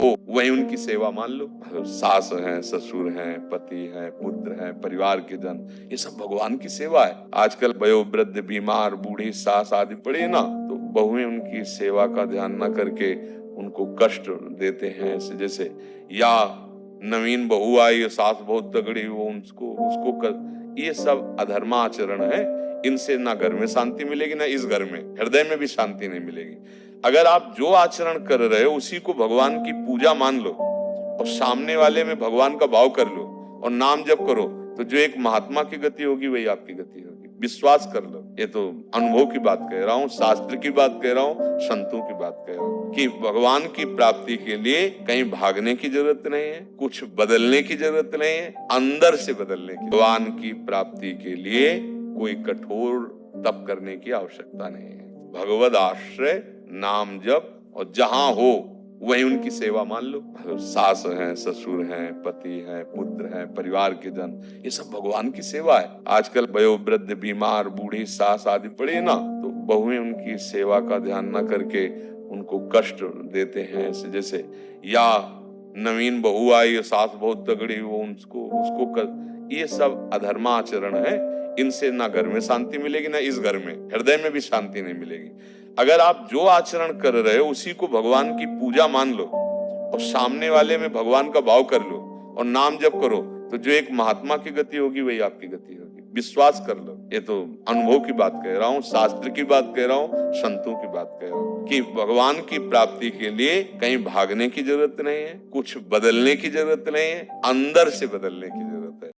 हो वही उनकी सेवा मान लो। सास है, ससुर है, पति है, पुत्र है, परिवार के जन, ये सब भगवान की सेवा है। आजकल वयोवृद्ध, बीमार, बूढ़ी सास आदि पड़े ना, तो बहुएं उनकी सेवा का ध्यान न करके उनको कष्ट देते हैं। जैसे या नवीन बहू आई, सास बहुत तगड़ी, वो उसको ये सब अधर्माचरण है। इनसे ना घर में शांति मिलेगी, ना इस घर में, हृदय में भी शांति नहीं मिलेगी। अगर आप जो आचरण कर रहे हो उसी को भगवान की पूजा मान लो और सामने वाले में भगवान का भाव कर लो और नाम जप करो, तो जो एक महात्मा की गति होगी वही आपकी गति होगी। विश्वास कर लो। ये तो अनुभव की बात कह रहा हूँ, शास्त्र की बात कह रहा हूँ, संतों की बात कह रहा हूँ कि भगवान की प्राप्ति के लिए कहीं भागने की जरूरत नहीं है, कुछ बदलने की जरूरत नहीं है, अंदर से बदलने की। भगवान की प्राप्ति के लिए कोई कठोर तप करने की आवश्यकता नहीं है। भगवद आश्रय, नाम जप, और जहां हो वही उनकी सेवा मान लो। सास है, ससुर है, पति है, पुत्र है, परिवार के जन, ये सब भगवान की सेवा है। आजकल वयोवृद्ध, बीमार, बूढ़ी सास आदि पड़े ना, तो बहुएं उनकी सेवा का ध्यान न करके उनको कष्ट देते हैं। जैसे या नवीन बहू आई, सास बहुत तगड़ी, वो ये सब अधर्माचरण है। इनसे ना घर में शांति मिलेगी, ना इस घर में, हृदय में भी शांति नहीं मिलेगी। अगर आप जो आचरण कर रहे हो उसी को भगवान की पूजा मान लो और सामने वाले में भगवान का भाव कर लो और नाम जप करो, तो जो एक महात्मा की गति होगी वही आपकी गति होगी। विश्वास कर लो। ये तो अनुभव की बात कह रहा हूँ, शास्त्र की बात कह रहा हूँ, संतों की बात कह रहा हूँ कि भगवान की प्राप्ति के लिए कहीं भागने की जरूरत नहीं है, कुछ बदलने की जरूरत नहीं है, अंदर से बदलने की जरूरत है।